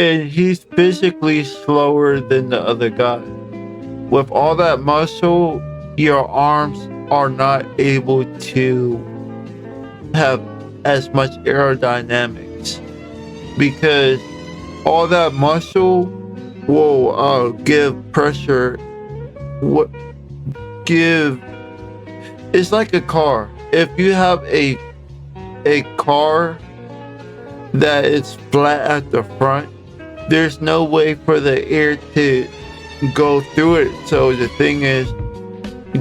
and he's physically slower than the other guy. With all that muscle, your arms are not able to have as much aerodynamics because all that muscle will give pressure. What give? It's like a car. If you have a car that is flat at the front, there's no way for the air to go through it. So the thing is,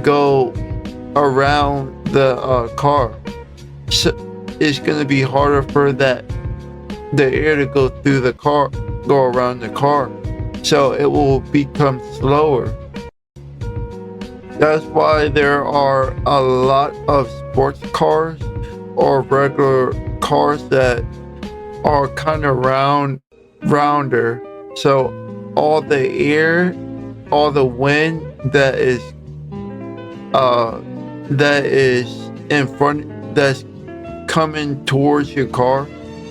go around the car. So it's gonna be harder for the air to go through the car, go around the car. So it will become slower. That's why there are a lot of sports cars or regular cars that are kind of rounder. So all the air, all the wind uh that is in front, that's coming towards your car,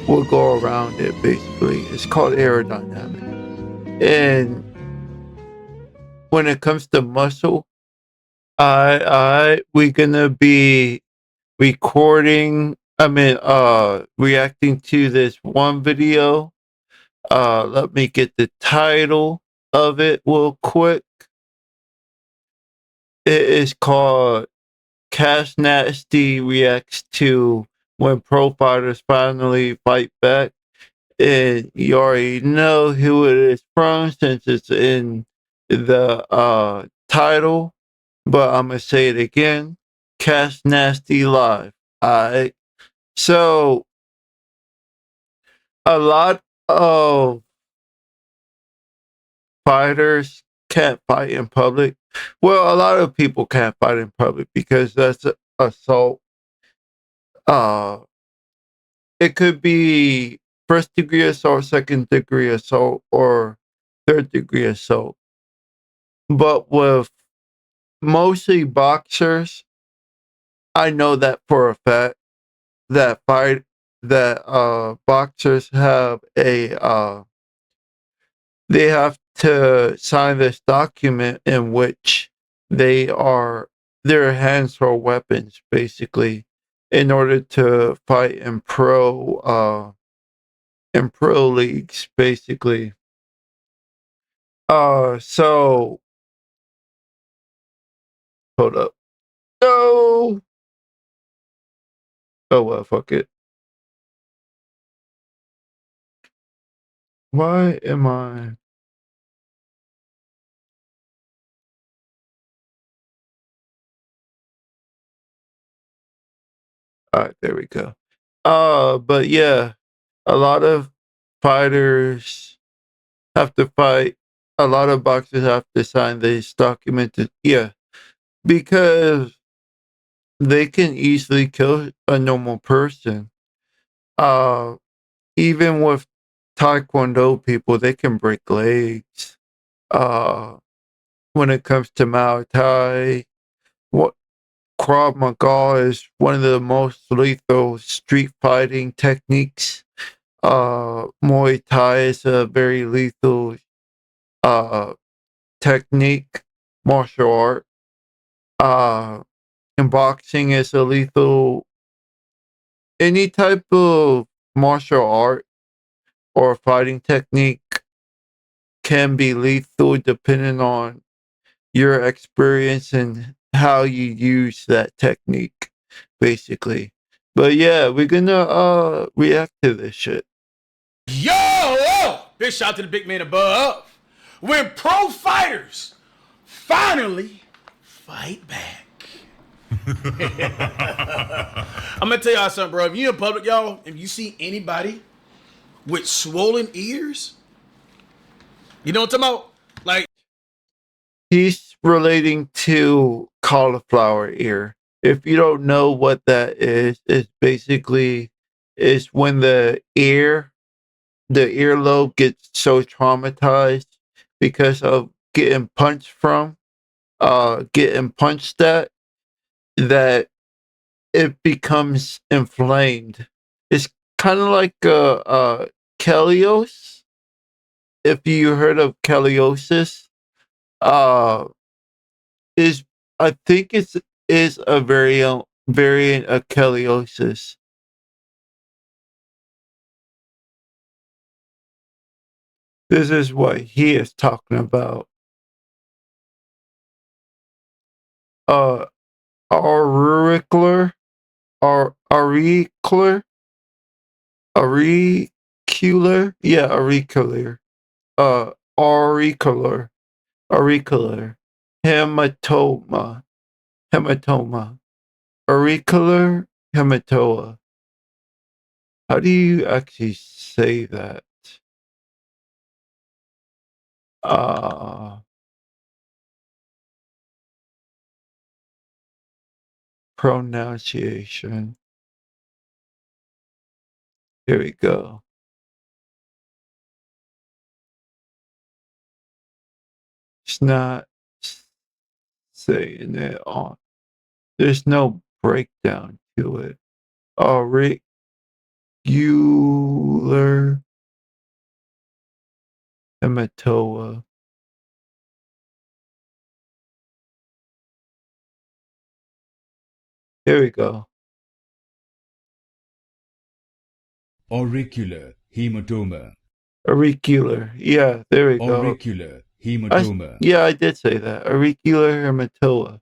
will go around it. Basically, it's called aerodynamic. And when it comes to muscle, we're gonna be recording. Reacting to this one video. Let me get the title of it real quick. It is called Cash Nasty reacts to when pro fighters finally fight back. And you already know who it is from since it's in the title. But I'm gonna say it again. Cash Nasty Live. Alright. So a lot of fighters can't fight in public. Well, a lot of people can't fight in public because that's assault. Uh, it could be first degree assault, second degree assault, or third degree assault. But with mostly boxers, I know that for a fact that boxers have a they have to sign this document in which their hands are weapons basically in order to fight in pro leagues basically. So hold up. No. Oh well, fuck it. Why am I? All right, there we go. But yeah, a lot of fighters have to fight. A lot of boxers have to sign this document. Yeah, because they can easily kill a normal person. Uh, Even with Taekwondo people, they can break legs. Uh, when it comes to Muay Thai, what Krav Maga is one of the most lethal street fighting techniques. Muay Thai is a very lethal uh technique, martial art. Uh, and boxing is a lethal. Any type of martial art or fighting technique can be lethal depending on your experience and how you use that technique, basically. But yeah, we're gonna react to this shit. Yo! Big shout to the big man above. When pro fighters finally fight back. I'm gonna tell y'all something, bro. If you in public, y'all, if you see anybody with swollen ears, you know what I'm talking about? Like, He's relating to cauliflower ear. If you don't know what that is, it's basically is when the earlobe gets so traumatized because of getting punched at, that it becomes inflamed. It's kind of like Kelios. if you heard of Caliosis, uh, is I think it's is a variant of Caliosis. This is what he is talking about. Uh, auricular, auricular, auricular, auricular, auricular, hematoma, hematoma, auricular hematoma. How do you actually say that? Uh, pronunciation. Here we go. It's not saying it on. There's no breakdown to it. Auricular hematoma. Here we go. Auricular hematoma. Auricular. Yeah, there we go. Auricular hematoma. Yeah, I did say that. Auricular hematoma.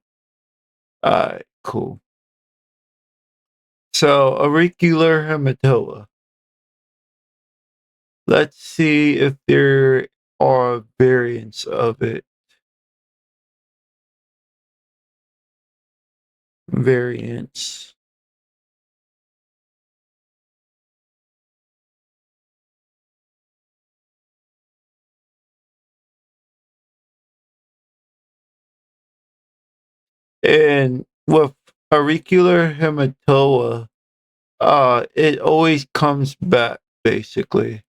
Alright, cool. So auricular hematoma. Let's see if there are variants of it. Variants. And with auricular hematoma, it always comes back basically.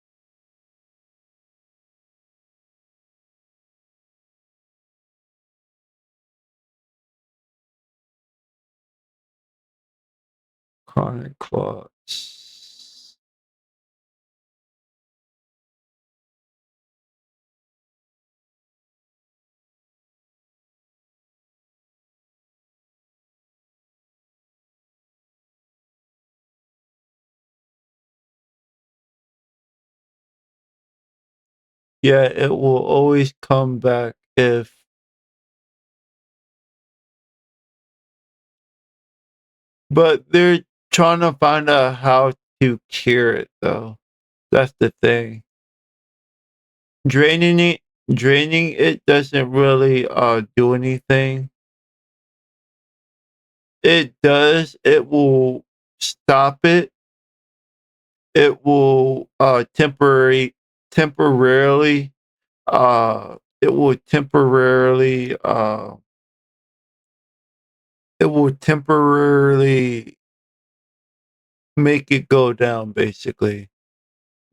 Chronic clots. Yeah, it will always come back if but they're trying to find out how to cure it though. That's the thing. Draining it draining it doesn't really do anything. It does, it will stop it. It will temporarily it will temporarily it will temporarily make it go down basically.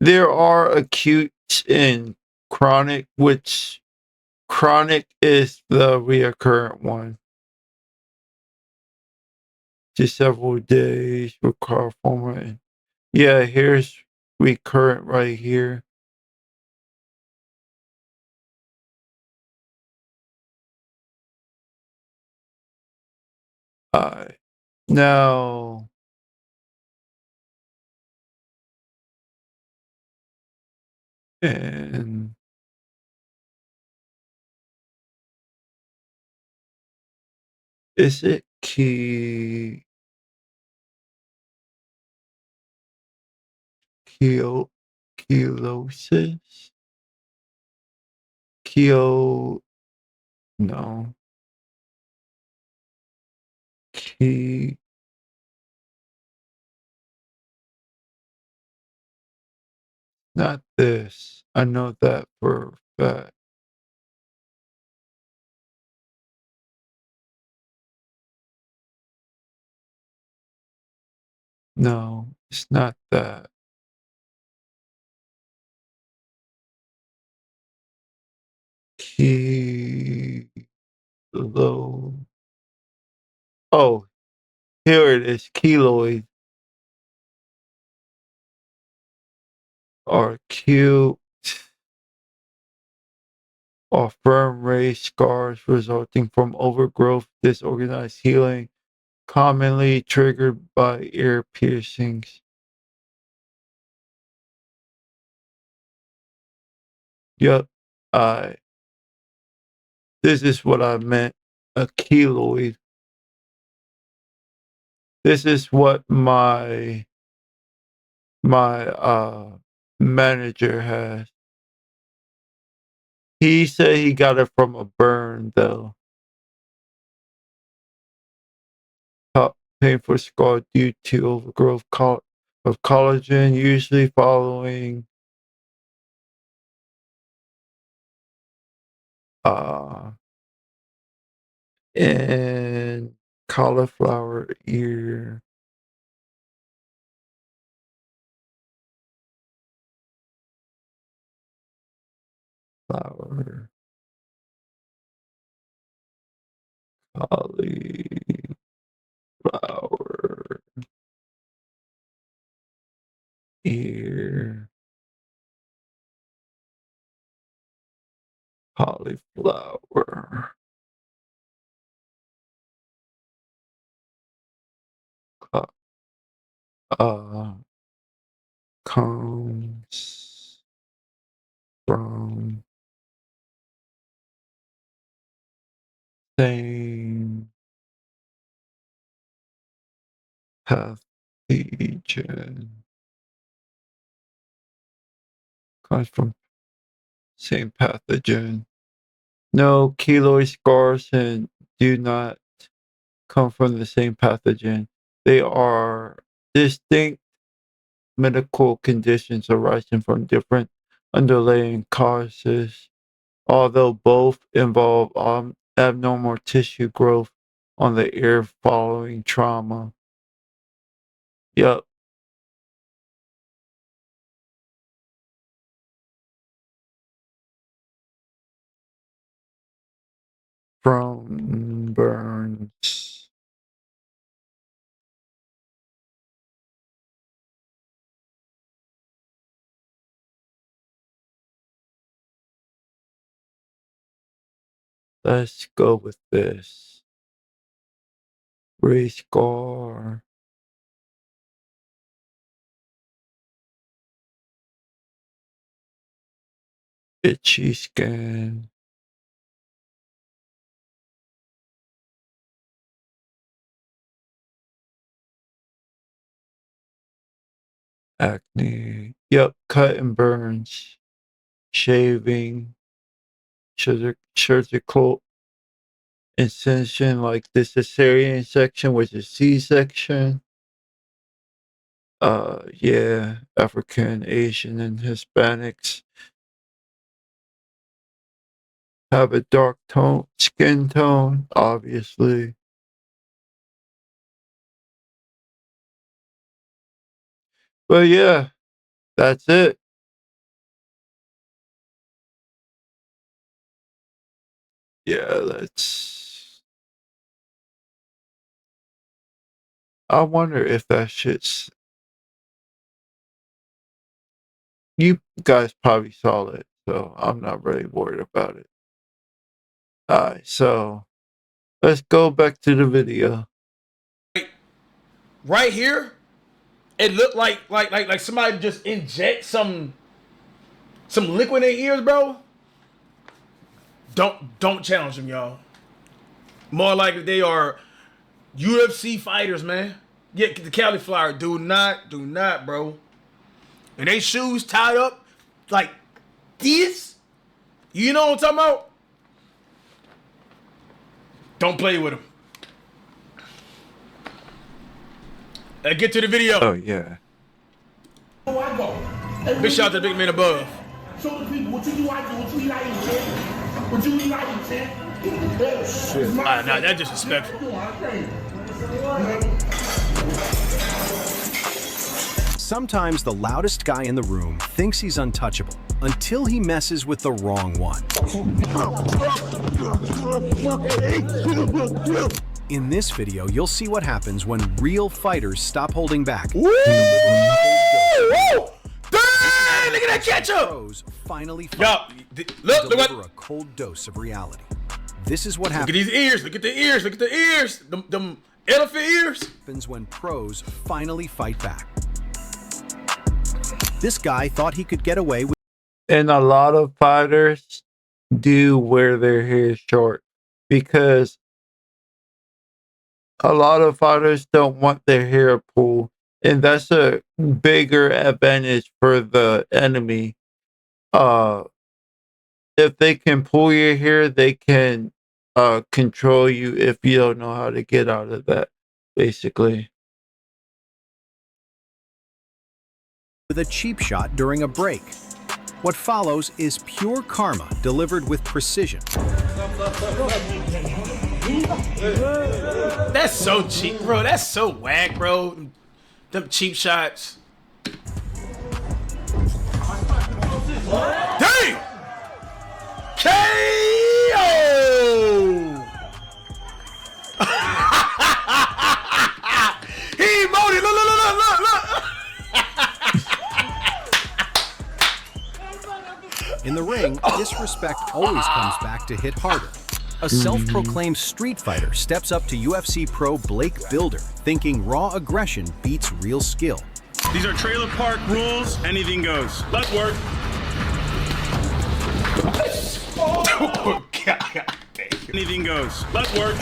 There are acute and chronic, which chronic is the reoccurrent one. Just several days recur format. Yeah, here's recurrent right here. Uh, now, and is it keo, kelosis? Keo, no. Ke, not this. I know that for a fact. No, it's not that. Kilo. Oh, here it is. Keloid or Q. or firm raised scars resulting from overgrowth, disorganized healing, commonly triggered by ear piercings. Yep, I. This is what I meant. A keloid. This is what my manager has. He said he got it from a burn though. Painful scar due to overgrowth of collagen, usually following uh in cauliflower ear. Flower. Cauliflower ear. Cauliflower. Uh, comes from same pathogen. Comes from same pathogen. No, keloid scars and do not come from the same pathogen. They are distinct medical conditions arising from different underlying causes, although both involve abnormal tissue growth on the ear following trauma. Yep. From burns. Let's go with this. Race scar. Itchy skin. Acne. Yep, cut and burns. Shaving. Surgical incision like the cesarean section, which is C-section. Yeah, African, Asian, and Hispanics have a dark skin tone, obviously. But yeah, that's it. Yeah, I wonder if that shit's. You guys probably saw it, so I'm not really worried about it. Alright, so let's go back to the video. Right here, it looked like somebody just inject some liquid in their ears, bro. Don't challenge them, y'all. More like if they are UFC fighters, man. Yeah, the cauliflower. Do not, bro. And they shoes tied up like this. You know what I'm talking about? Don't play with them. Let's get to the video. Oh yeah. Big shout out to the big man above. Show the people what you do, I do, what you eat, I eat, man. What you eat, I eat, man. Shit. Nah, that's disrespectful. Sometimes the loudest guy in the room thinks he's untouchable until he messes with the wrong one. In this video, you'll see what happens when real fighters stop holding back. Woo! Woo! Dang, look at that ketchup! Finally, Yup, Look deliver what. a cold dose of reality. This is what Look at happens these ears. Look at the ears. Look at the ears. Them elephant ears. when pros finally fight back. This guy thought he could get away with And a lot of fighters do wear their hair short because a lot of fighters don't want their hair pulled. And that's a bigger advantage for the enemy. Uh, if they can pull your hair, they can control you if you don't know how to get out of that, basically. a cheap shot during a break. What follows is pure karma delivered with precision. That's so cheap, bro. That's so whack, bro. Them cheap shots. Damn! KO! He emoted. Look, look, look, look, look. In the ring, disrespect always comes back to hit harder. A self-proclaimed street fighter steps up to UFC pro Blake Builder, thinking raw aggression beats real skill. These are trailer park rules. Anything goes. Let's work. Oh, God. Anything goes. Let's work.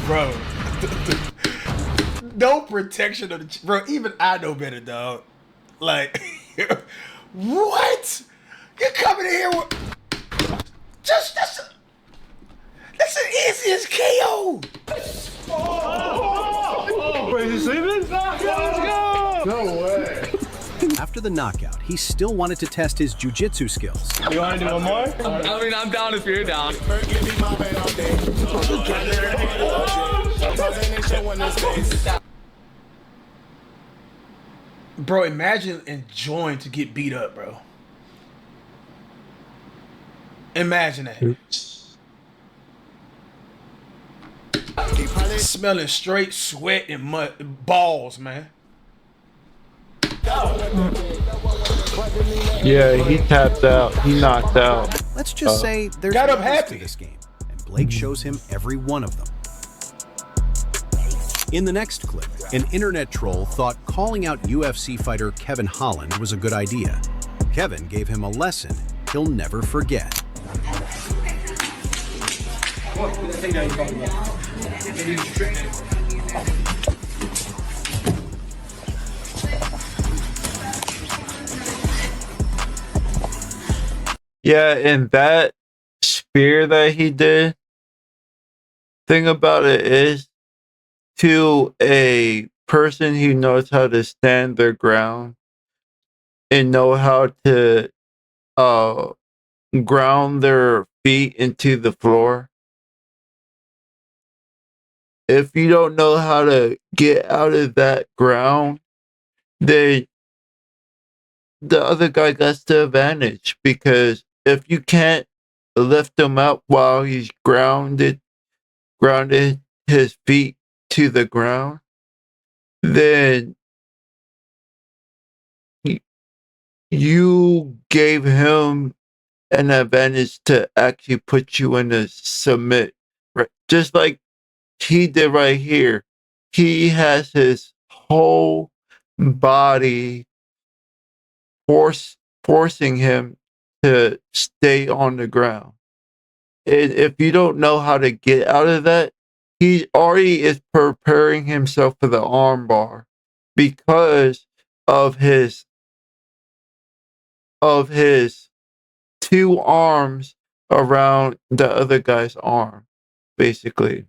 Bro. No protection of the... Bro, even I know better, dog. Like, what? You're coming in here with... Just... That's the easiest KO. Wait, is he sleeping? Let's go. No way. After the knockout, he still wanted to test his jiu-jitsu skills. You want to do one more? I mean, I'm down if you're down. Bro, imagine enjoying to get beat up, bro. Imagine that. Oops. Smelling straight sweat and mud, balls, man. Yeah, he tapped out. He knocked out. Let's just say there's Got up levels happy. to this game, and Blake shows him every one of them. In the next clip, an internet troll thought calling out UFC fighter Kevin Holland was a good idea. Kevin gave him a lesson he'll never forget. Yeah, and that spear that he did, thing about it is, to a person who knows how to stand their ground and know how to uh ground their feet into the floor, if you don't know how to get out of that ground, then the other guy got the advantage, because if you can't lift him up while he's grounded his feet to the ground, then you gave him an advantage to actually put you in a submit, right? Just like he did right here. He has his whole body forcing him to stay on the ground. And if you don't know how to get out of that, he already is preparing himself for the arm bar because of his two arms around the other guy's arm, basically.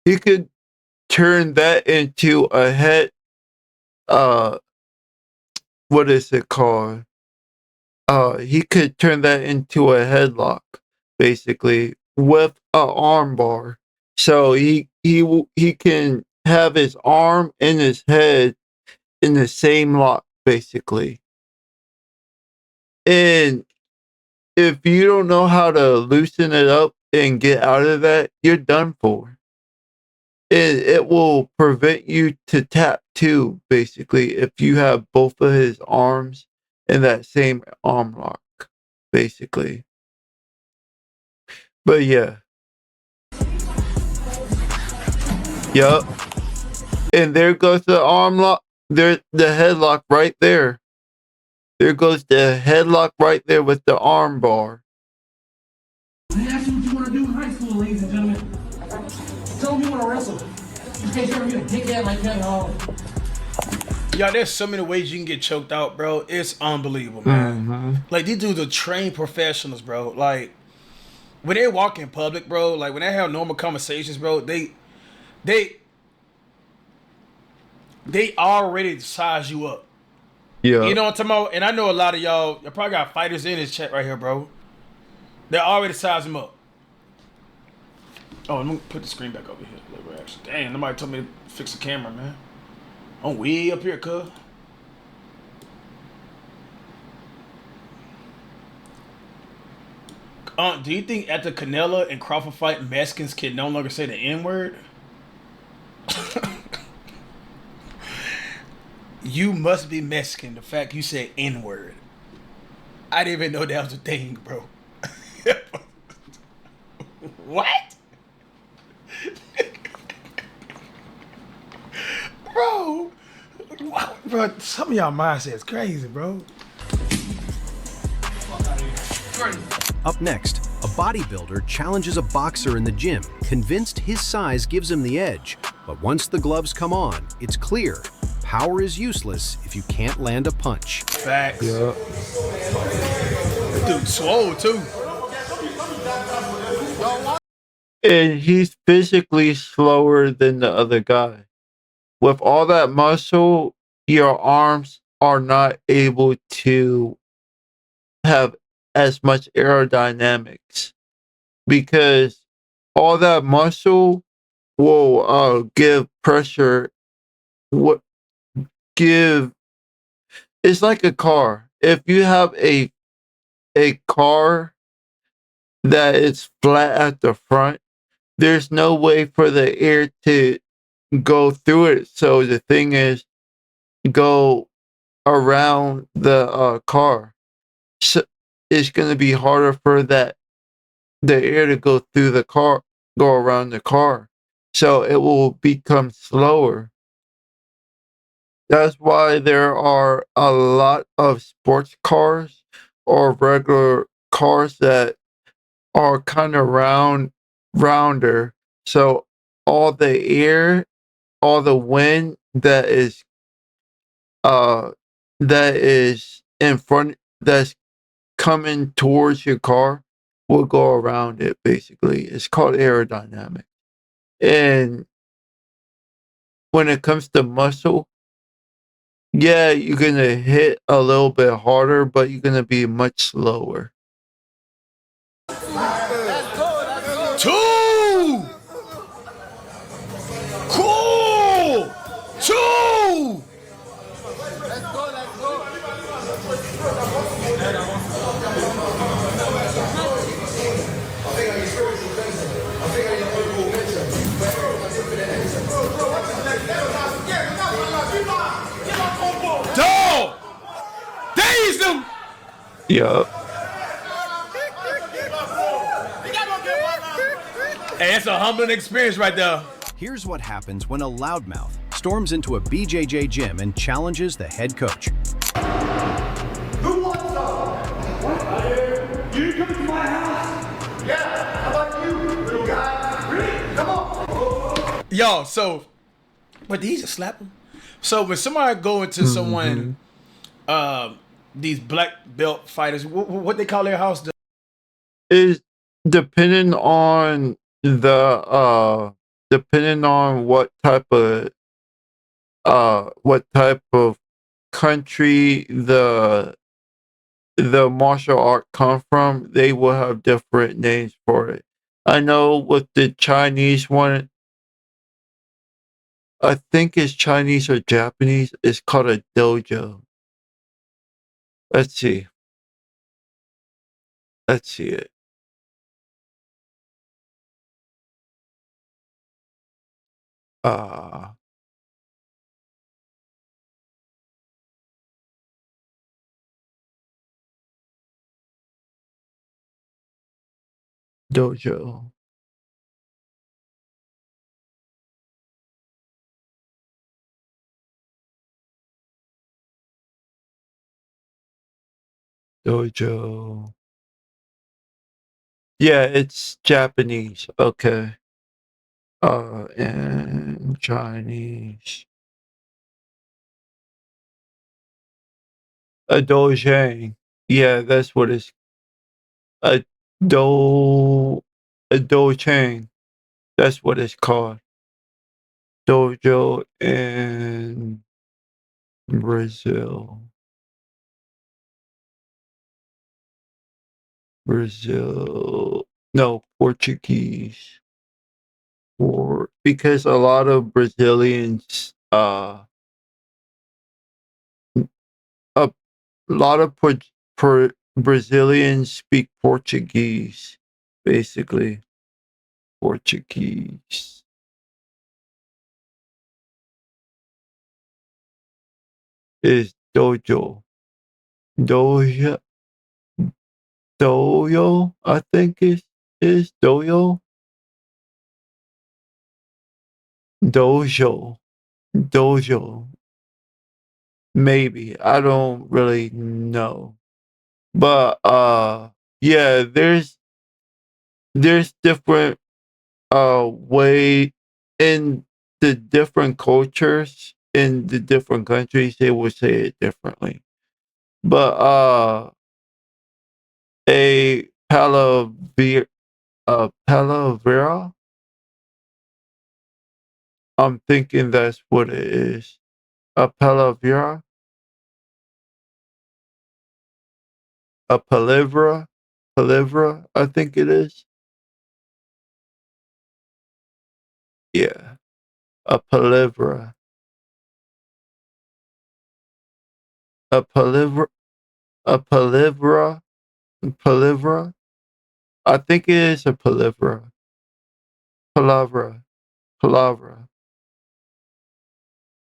He could turn that into a head, what is it called? He could turn that into a headlock, basically, with a arm bar. So he can have his arm and his head in the same lock, basically. And if you don't know how to loosen it up and get out of that, you're done for. It will prevent you to tap too, basically, if you have both of his arms in that same arm lock, basically. But yeah, yup. And there goes the arm lock. There, the headlock right there. There goes the headlock right there with the arm bar. I asked you what you want to do in high school, ladies and gentlemen. Tell me you want to wrestle. You can't tell me to kick that like that, Y'all, there's so many ways you can get choked out, bro. It's unbelievable, man. Mm-hmm. Like, these dudes are trained professionals, bro. Like, when they walk in public, bro, like when they have normal conversations, bro, they already size you up. Yeah. You know what I'm talking about? And I know a lot of y'all probably got fighters in this chat right here, bro. They already size them up. Oh, let me put the screen back over here. Damn, nobody told me to fix the camera, man. I'm way up here, cuz. Do you think at the Canelo and Crawford fight, Mexicans can no longer say the N-word? You must be Mexican. The fact you said N-word. I didn't even know that was a thing, bro. What? Bro. Bro, some of y'all mindset's crazy, bro. Up next, a bodybuilder challenges a boxer in the gym, convinced his size gives him the edge. But once the gloves come on, it's clear power is useless if you can't land a punch. Facts. Yeah. Dude, swole too. And he's physically slower than the other guy. With all that muscle, your arms are not able to have as much aerodynamics because all that muscle will give pressure. What give? It's like a car. If you have a car that is flat at the front, there's no way for the air to go through it. So the thing is, go around the car. So it's going to be harder for the air to go through the car, go around the car. So it will become slower. That's why there are a lot of sports cars or regular cars that are kind of rounder. So all the air, all the wind uh that is in front that's coming towards your car will go around it basically. It's called aerodynamics. And when it comes to muscle, yeah, you're gonna hit a little bit harder, but you're gonna be much slower. Two! Cool! Two! Dog! Dazed him! Yup. Hey, that's a humbling experience right there. Here's what happens when a loudmouth storms into a BJJ gym and challenges the head coach. Who wants some? You coming to my house? Yeah. How about you, little guy? Come on. Yo, so, but did he just slap him? So when somebody go into someone, these black belt fighters, what they call their house? Is depending on depending on what type of country the martial art come from, they will have different names for it. I know with the Chinese one, I think it's Chinese or Japanese, it's called a dojo. Let's see. Let's see it. Uh Dojo. Dojo. Yeah, it's Japanese. Okay. And Chinese. A dojang. Yeah, that's what it's a do a dojang. That's what it's called. Dojo in Brazil. Brazil. No, Portuguese. Or because a lot of Brazilians a lot of Brazilians speak Portuguese, basically. Portuguese is dojo. Dojo, dojo, I think is dojo. Dojo. Dojo. Maybe. I don't really know. But yeah, there's different way in the different cultures in the different countries they would say it differently. But a palavera, I'm thinking that's what it is. A palavera, a palavra, I think it is. Yeah, a palavra, a palavra, a palavra, palavra. I think it is a palavra, palavra, palavra,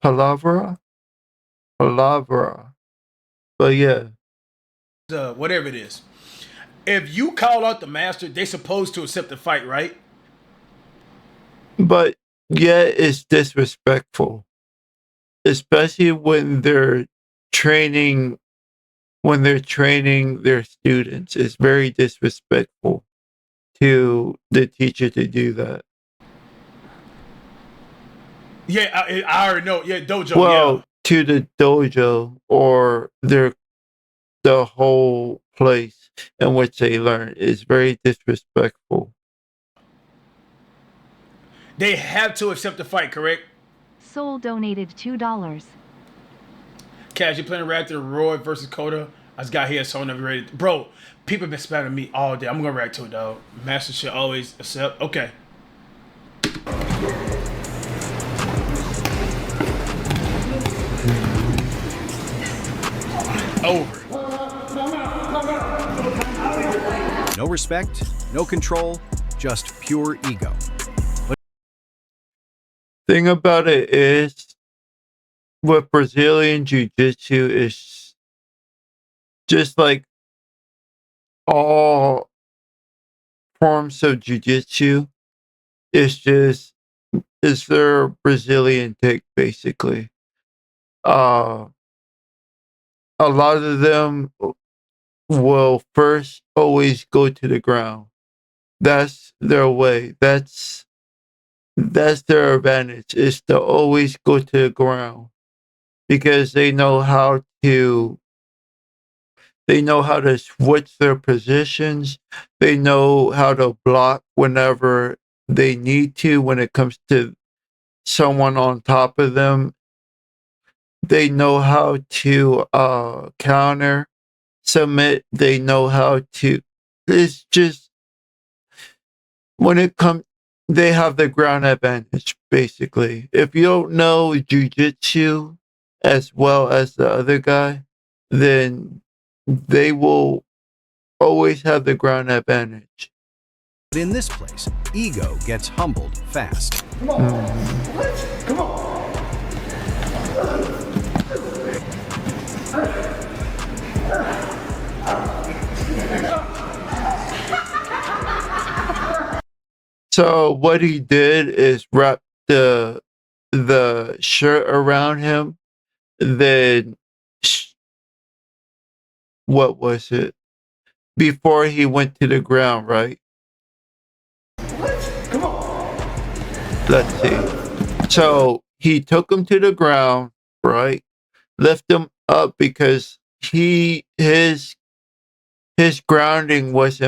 palavra, palavra. But yeah, Whatever it is. If you call out the master, they supposed to accept the fight, right? but yeah, it's disrespectful, especially training when they're training their students. It's very disrespectful to the teacher to do that. Yeah, I already know. Yeah, dojo. Yeah. Well, to the dojo or the whole place in which they learn is very disrespectful. They have to accept the fight, correct? Soul donated $2. Cash, you playing Raptor Roy versus Coda? I just got here, so I'm never ready. Bro, people been spamming me all day. I'm gonna react to it, dog. Master should always accept. Okay. Over. No respect, no control, just pure ego. Thing about it is with Brazilian Jiu-Jitsu is just like all forms of Jiu-Jitsu. It's their Brazilian take basically. Uh a lot of them will first always go to the ground. That's their way. That's their advantage is to always go to the ground because they know how to switch their positions. They know how to block whenever they need to when it comes to someone on top of them. They know how to counter, submit. They know how to. It's just when it comes, they have the ground advantage basically. If you don't know jujitsu as well as the other guy, then they will always have the ground advantage. But in this place, ego gets humbled fast. Come on. What? Come on. So what he did is wrap the shirt around him. Then what was it? Before he went to the ground, right? What? Come on. Let's see. So he took him to the ground, right? Lift him up because his grounding was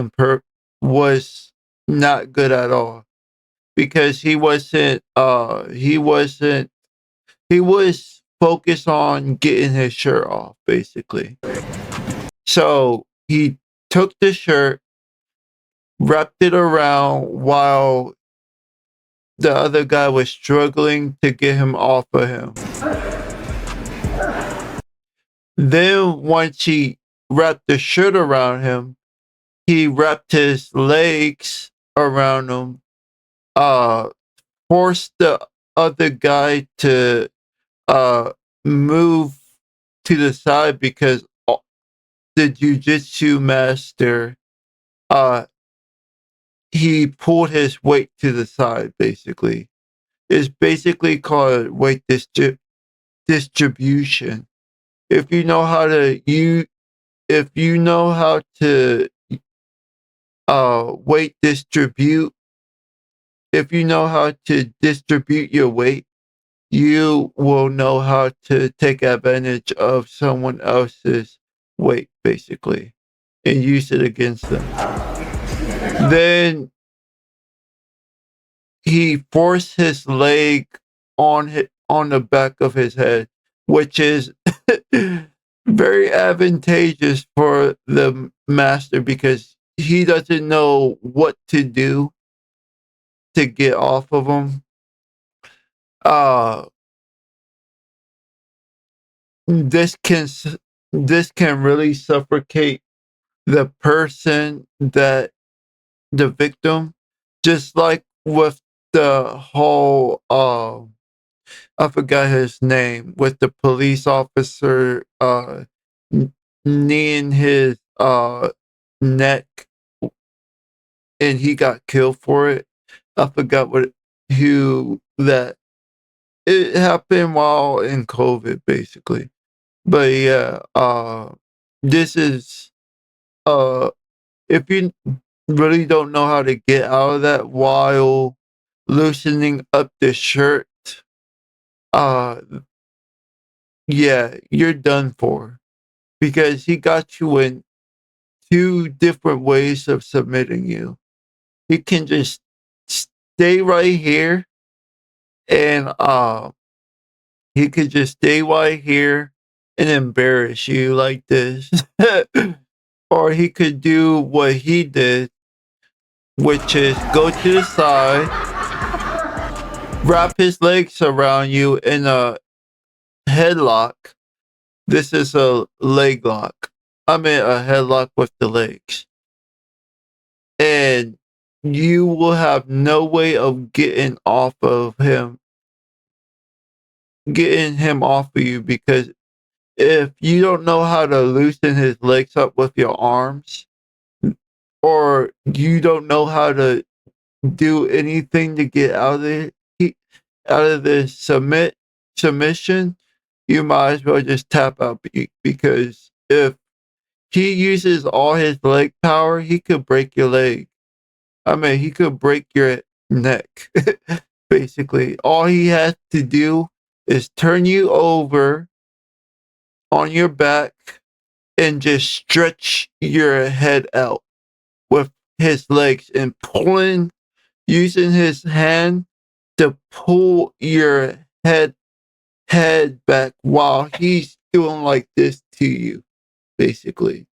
not good at all because he was focused on getting his shirt off basically. So he took the shirt, wrapped it around while the other guy was struggling to get him off of him. Then once he wrapped the shirt around him, he wrapped his legs around him, uh, forced the other guy to move to the side because the jujitsu master uh he pulled his weight to the side basically. It's basically called weight distribution. If you know how to if you know how to weight distribute, if you know how to distribute your weight, you will know how to take advantage of someone else's weight basically and use it against them. Then he forced his leg on the back of his head, which is very advantageous for the master because he doesn't know what to do to get off of him. Uh, this can this can really suffocate the person that the victim, just like with the whole I forgot his name with the police officer kneeing his neck and he got killed for it. I forgot who that it happened while in COVID basically. But yeah, this is uh if you really don't know how to get out of that while loosening up the shirt, uh yeah, you're done for because he got you in two different ways of submitting you. He can just stay right here and he could just stay right here and embarrass you like this. Or he could do what he did, which is go to the side, wrap his legs around you in a headlock. This is a leg lock. I mean a headlock with the legs. And you will have no way of getting him off of you because if you don't know how to loosen his legs up with your arms, or you don't know how to do anything to get out of the submission, you might as well just tap out because if he uses all his leg power, he could break your leg. I mean, he could break your neck. Basically, all he has to do is turn you over on your back and just stretch your head out with his legs and using his hand to pull your head back while he's doing like this to you, basically.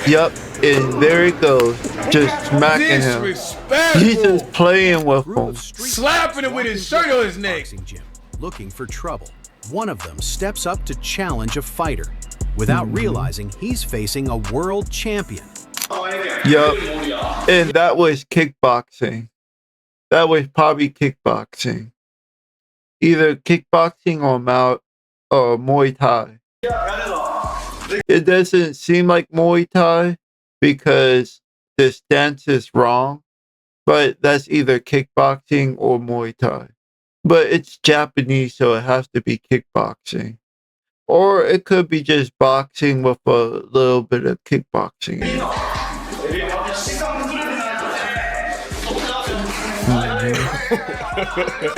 Yep, and there it goes, just smacking him. He's just playing with him. Slapping him with his shirt on his neck. Gym, looking for trouble. One of them steps up to challenge a fighter without realizing he's facing a world champion. Yup, and that was kickboxing. That was probably kickboxing. Either kickboxing or Muay Thai. It doesn't seem like Muay Thai because the stance is wrong, but that's either kickboxing or Muay Thai. But it's Japanese, so it has to be kickboxing. Or it could be just boxing with a little bit of kickboxing in it.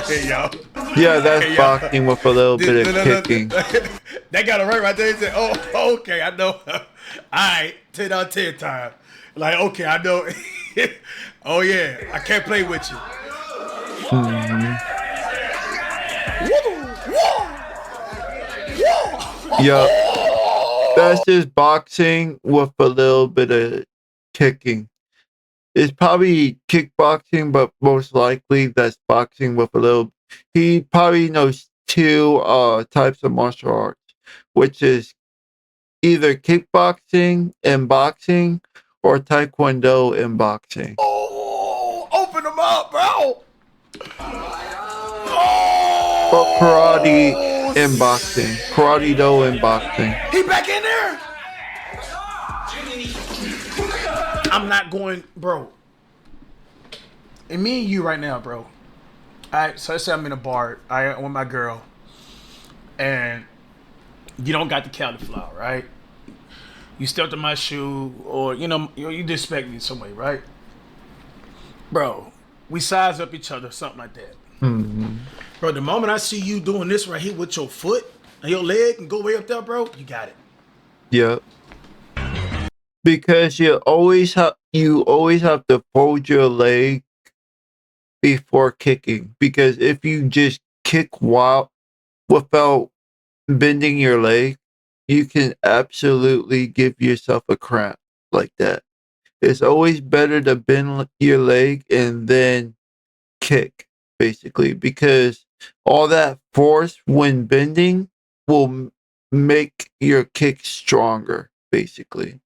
Hey, yo. Yeah, that's Hey, yo. boxing with a little bit of kicking. That got it right there. He said, oh, okay, I know. All right, 10 out of 10 time. Like, okay, I know. Oh, yeah, I can't play with you. Yeah, that's just boxing with a little bit of kicking. It's probably kickboxing, but most likely that's boxing with a little. He probably knows two types of martial arts, which is either kickboxing and boxing, or taekwondo and boxing. Oh, open them up, bro. Or karate and boxing. Karate do and boxing. He back in there. I'm not going, bro. And me and you right now, bro. All right, so let's say I'm in a bar, I'm with my girl, and you don't got the cauliflower, right? You stepped in my shoe, or you disrespect me some way, right? Bro, we size up each other, something like that. Mm-hmm. Bro, the moment I see you doing this right here with your foot and your leg and go way up there, bro, you got it. Yep. Because you always have to fold your leg before kicking. Because if you just kick without bending your leg, you can absolutely give yourself a cramp like that. It's always better to bend your leg and then kick, basically, because all that force when bending will make your kick stronger, basically.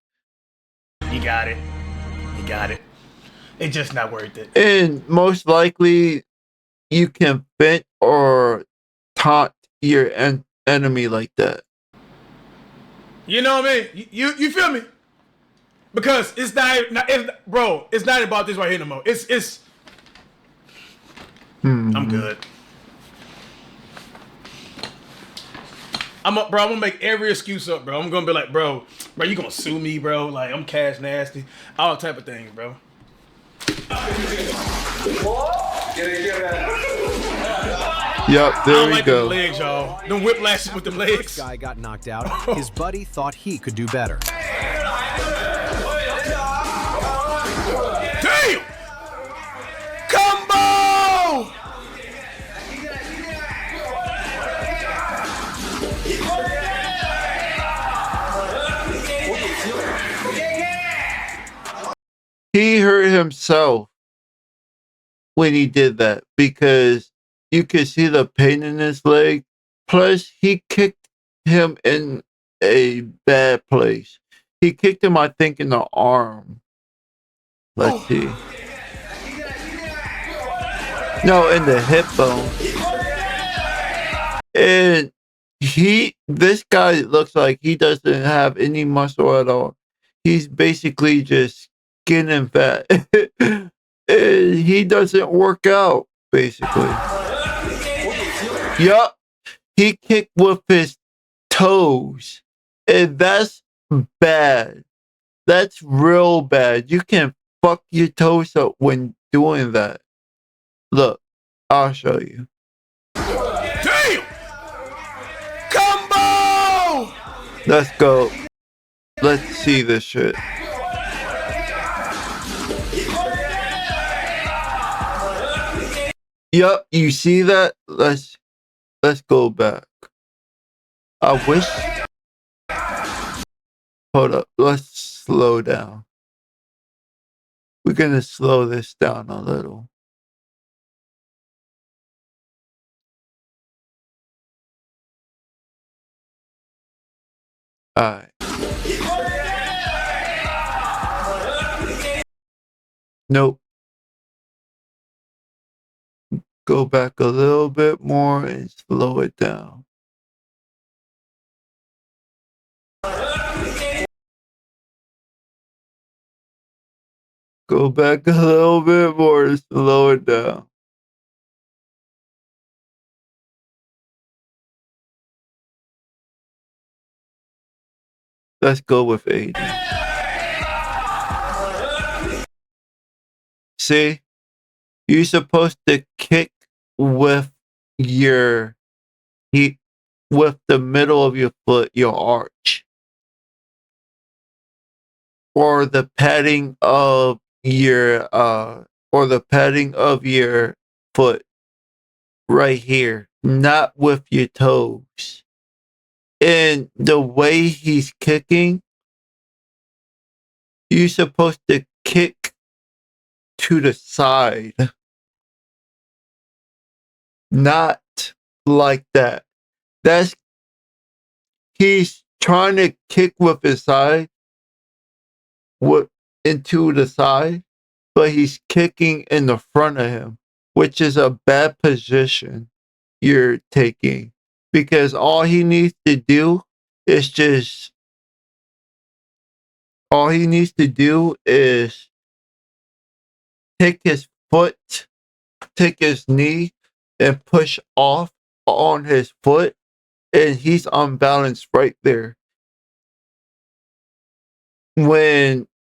You got it. You got it. It's just not worth it. And most likely, you can feint or taunt your enemy like that. You know what I mean? You feel me? Because it's not, bro. It's not about this right here no more. It's. I'm good. I'm gonna make every excuse up, bro. I'm gonna be like, bro, you gonna sue me, bro? Like, I'm cash nasty, all type of things, bro. Yep, there we like go. Them legs, y'all. Them whiplashes with them legs. This guy got knocked out. His buddy thought he could do better. Damn! Combo! He hurt himself when he did that because you could see the pain in his leg. Plus, he kicked him in a bad place. He kicked him, I think, in the arm. Let's see. No, in the hip bone. And this guy looks like he doesn't have any muscle at all. He's basically just skin and fat. And he doesn't work out, basically. Yup. He kicked with his toes. And that's bad. That's real bad. You can fuck your toes up when doing that. Look, I'll show you. Damn! Combo! Let's go. Let's see this shit. Yup, you see that? Let's go back. I wish. Hold up. Let's slow down. We're gonna slow this down a little. Alright. Nope. Go back a little bit more and slow it down. Go back a little bit more. Slow it down. Let's go with 80. See? You're supposed to kick with your with the middle of your foot, your arch. Or the padding of your foot right here, not with your toes. And the way he's kicking, you're supposed to kick to the side. Not like that. He's trying to kick with his side into the side, but he's kicking in the front of him, which is a bad position you're taking, because all he needs to do is take his foot, take his knee, and push off on his foot, and he's unbalanced right there.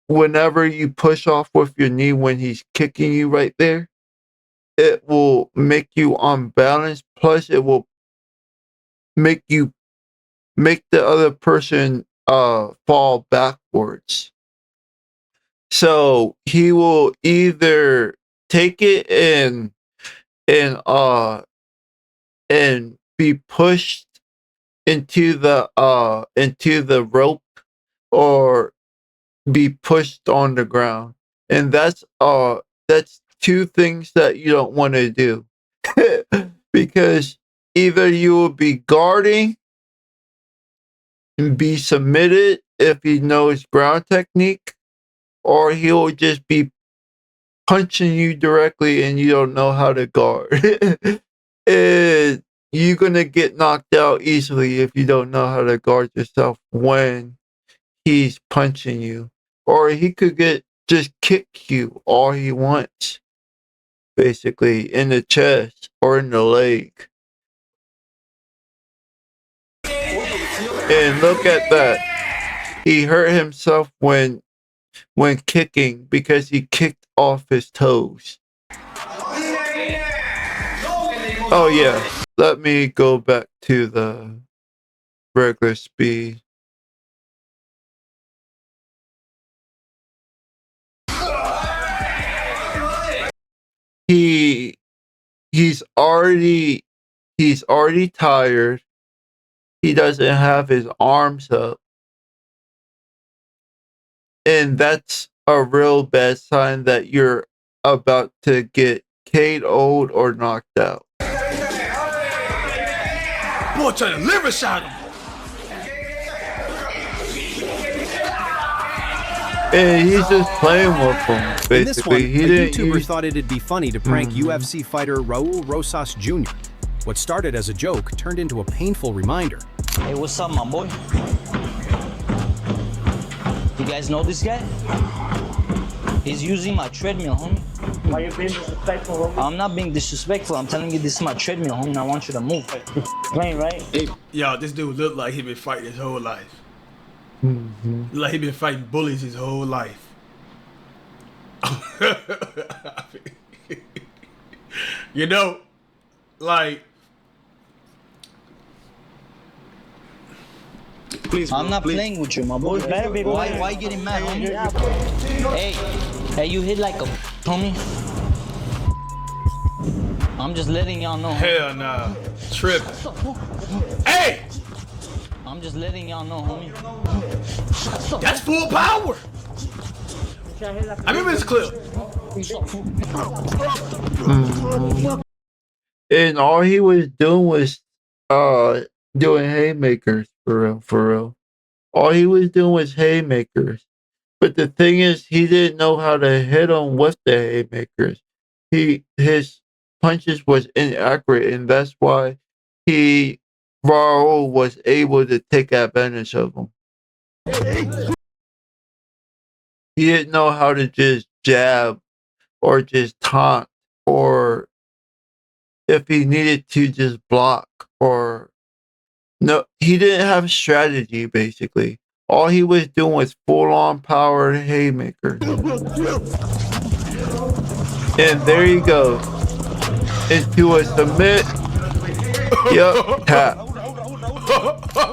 Whenever you push off with your knee when he's kicking you right there, it will make you unbalanced. Plus, it will make the other person fall backwards. So he will either take it and be pushed into the rope, or be pushed on the ground. And that's two things that you don't want to do. Because either you will be guarding and be submitted if he knows ground technique, or he'll just be punching you directly and you don't know how to guard. And you're gonna get knocked out easily if you don't know how to guard yourself when he's punching you. Or he could just kick you all he wants, basically, in the chest or in the leg. And look at that. He hurt himself when kicking, because he kicked off his toes. Oh yeah. Let me go back to the regular speed. He's already tired. He doesn't have his arms up. And that's a real bad sign that you're about to get KO'd or knocked out. Boy, trying to liver shot him. And he's just playing with him, basically. In this one, He a didn't YouTuber use... thought it'd be funny to prank UFC fighter Raul Rosas Jr. What started as a joke turned into a painful reminder. Hey, what's up, my boy? You guys know this guy? He's using my treadmill, homie. Why you being disrespectful, homie? I'm not being disrespectful. I'm telling you this is my treadmill, homie, and I want you to move. Plain, right? Yo, this dude looked like he been fighting his whole life. Like he been fighting bullies his whole life. You know, like... Please, I'm not playing with you, my boy. Why you getting mad, homie? Hey, you hit like a homie. I'm just letting y'all know. Hell nah. Tripping. Hey! I'm just letting y'all know, homie. That's full power. I remember this clip. And all he was doing was doing haymakers, for real. All he was doing was haymakers. But the thing is, he didn't know how to hit him with the haymakers. His punches was inaccurate, and that's why Raul was able to take advantage of him. He didn't know how to just jab or just taunt, or if he needed to just block, or no, he didn't have strategy basically. All he was doing was full on power haymakers. And there you go. Into a submit. Yup, tap.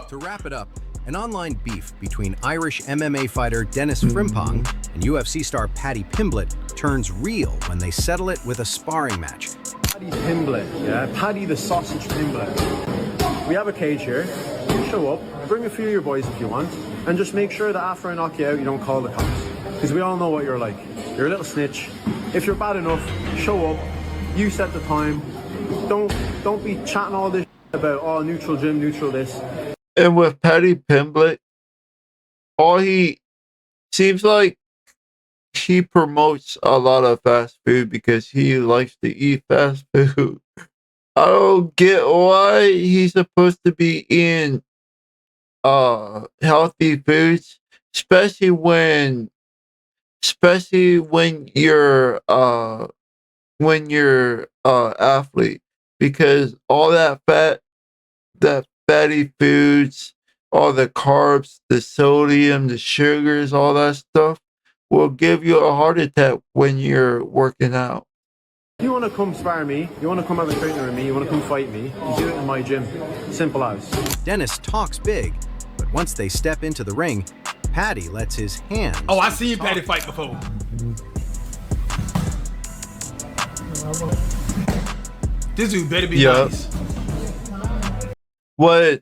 To wrap it up, an online beef between Irish MMA fighter Dennis Frimpong and UFC star Paddy Pimblett turns real when they settle it with a sparring match. Paddy Pimblett, yeah? Paddy the Sausage Pimblett. We have a cage here. You show up, bring a few of your boys if you want, and just make sure that after I knock you out, you don't call the cops. Because we all know what you're like. You're a little snitch. If you're bad enough, show up, you set the time. Don't be chatting all this about, oh, neutral gym, neutral this. And with Paddy Pimblett, all he seems like he promotes a lot of fast food because he likes to eat fast food. I don't get why he's supposed to be eating healthy foods, especially when you're athlete, because all that fatty foods, all the carbs, the sodium, the sugars, all that stuff will give you a heart attack when you're working out. You want to come spar me, you want to come have a trainer with me, you want to come fight me, you do it in my gym. Simple as. Dennis talks big, but once they step into the ring, Paddy lets his hands. Oh, I seen Paddy fight before. This dude better be nice. What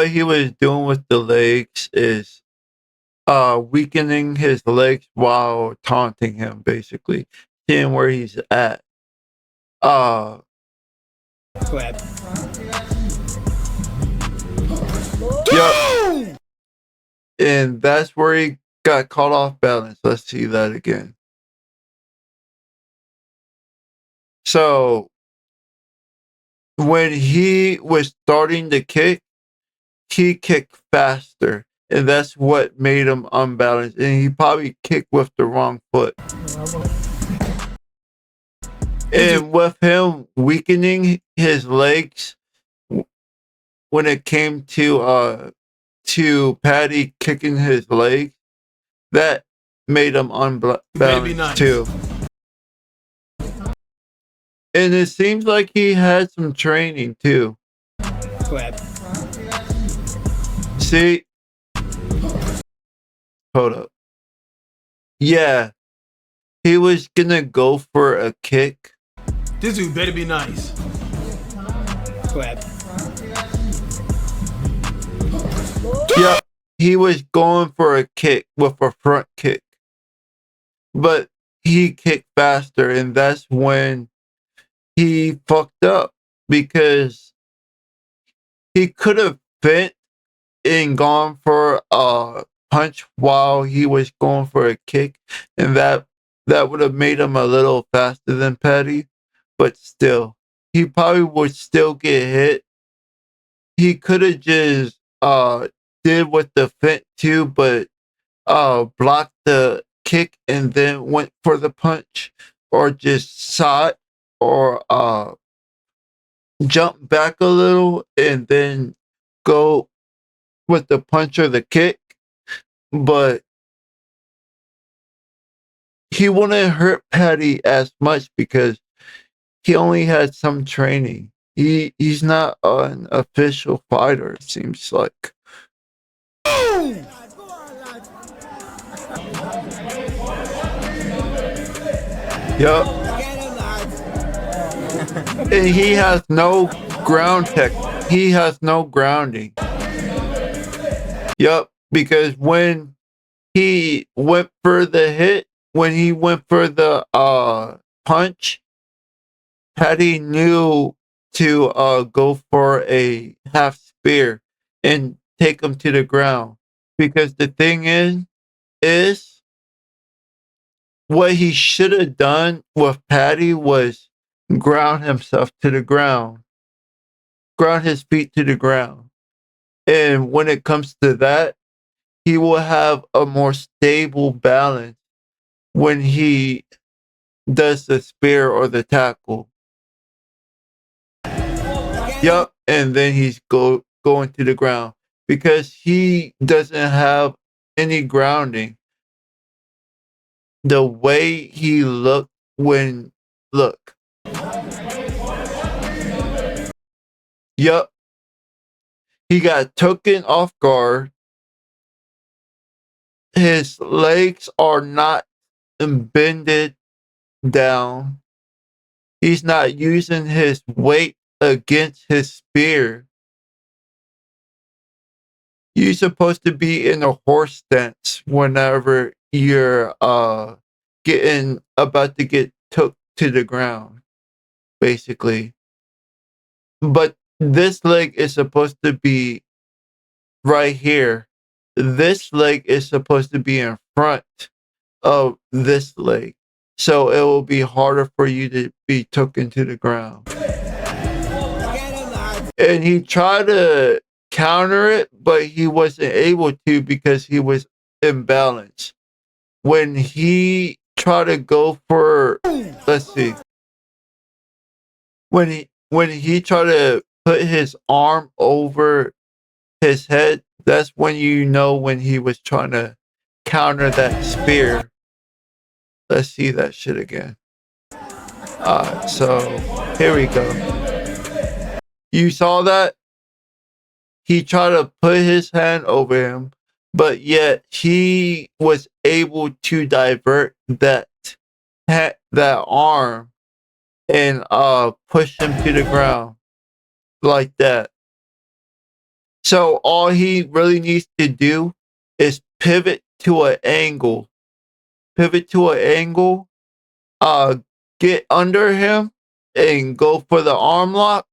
he was doing with the legs is weakening his legs while taunting him, basically, seeing where he's at. Go ahead. Yep. And that's where he got caught off balance. Let's see that again. So when he was starting to kick, he kicked faster, and that's what made him unbalanced. And he probably kicked with the wrong foot. And with him weakening his legs, when it came to Paddy kicking his legs, that made him unbalanced too. And it seems like he had some training too. Go ahead. See? Hold up. Yeah. He was gonna go for a kick. This dude better be nice. Go ahead. Yeah. He was going for a kick with a front kick. But he kicked faster, and that's when he fucked up, because he could have bent and gone for a punch while he was going for a kick, and that would have made him a little faster than Paddy. But still, he probably would still get hit. He could have just did with the fint too, but blocked the kick and then went for the punch, or just saw it, or jump back a little and then go with the punch or the kick. But he wouldn't hurt Paddy as much because he only had some training. He's not an official fighter, it seems like. Yup. And he has no ground tech. He has no grounding. Yup. Because when he went for the hit, when he went for the punch, Paddy knew to go for a half spear and take him to the ground. Because the thing is what he should have done with Paddy was ground himself to the ground, ground his feet to the ground. And when it comes to that, he will have a more stable balance when he does the spear or the tackle. Yup, and then he's going to the ground because he doesn't have any grounding. The way he looked when look. Yup, he got taken off guard. His legs are not bended down. He's not using his weight against his spear. You're supposed to be in a horse stance whenever you're getting about to get took to the ground, basically. But this leg is supposed to be right here. This leg is supposed to be in front of this leg. So it will be harder for you to be taken to the ground. And he tried to counter it, but he wasn't able to because he was imbalanced. When he tried to go for, let's see, when he tried to put his arm over his head, that's when you know when he was trying to counter that spear. Let's see that shit again. So here we go. You saw that? He tried to put his hand over him, but yet he was able to divert that arm and push him to the ground like that. So all he really needs to do is pivot to an angle. Pivot to an angle, get under him and go for the arm lock,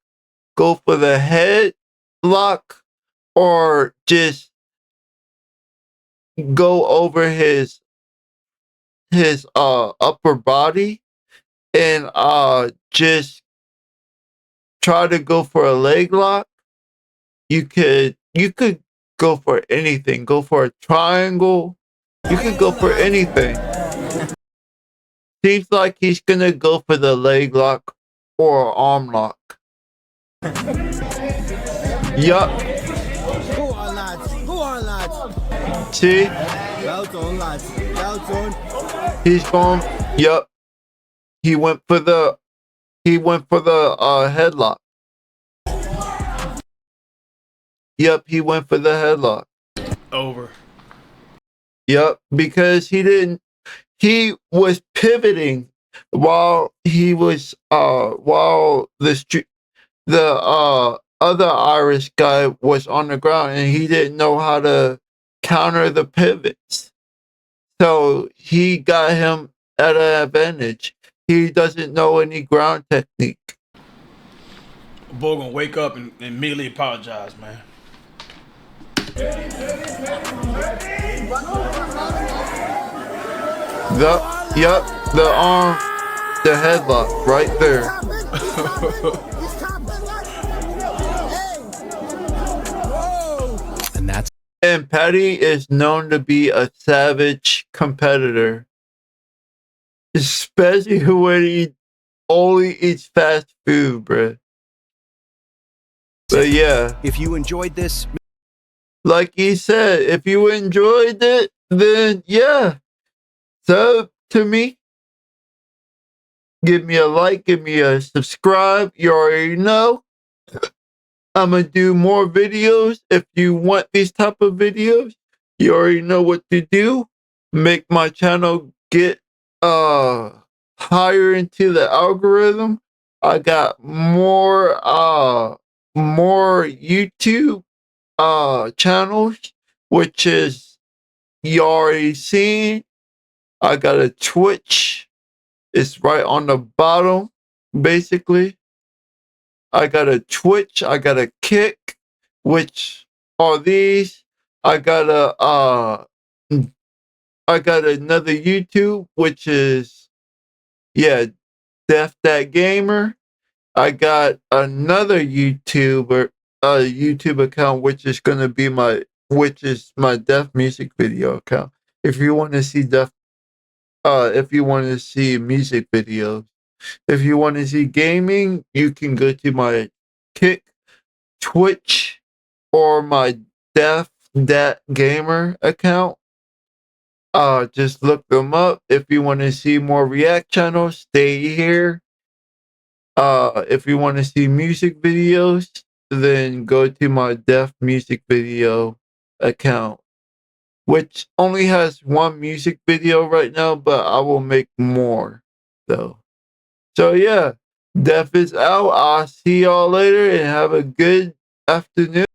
go for the head lock, or just go over his upper body and just try to go for a leg lock. You could go for anything. Go for a triangle. You could go for anything. Seems like he's gonna go for the leg lock or arm lock. Yup. Go on, lads. Go on, lads. See? Well done, lads. Well done. He's going. Yup. He went for the headlock. Yup, he went for the headlock. Over. Yup, because he was pivoting while he was while the other Irish guy was on the ground and he didn't know how to counter the pivots. So he got him at an advantage. He doesn't know any ground technique. Boy gonna wake up and immediately apologize, man. Yup, the arm, the headlock, right there. And Patty is known to be a savage competitor, especially when he only eats fast food, bruh. But yeah, if you enjoyed this, like he said, if you enjoyed it, then yeah, sub to me. Give me a like, give me a subscribe. You already know. I'm gonna do more videos. If you want these type of videos, you already know what to do. Make my channel get higher into the algorithm. I got more YouTube channels, which is you already seen. I got a Twitch. It's right on the bottom, basically. I got a Twitch, I got a Kick, which are these. I got another YouTube, which is Def That Gamer. I got another YouTube account, which is my Def Music video account. If you want to see Def if you want to see music videos. If you want to see gaming, you can go to my Kick, Twitch, or my Deaf Dat Gamer account. Just look them up. If you want to see more React channels, stay here. If you want to see music videos, then go to my Deaf Music Video account, which only has one music video right now, but I will make more though. So yeah, Def is out. I'll see y'all later and have a good afternoon.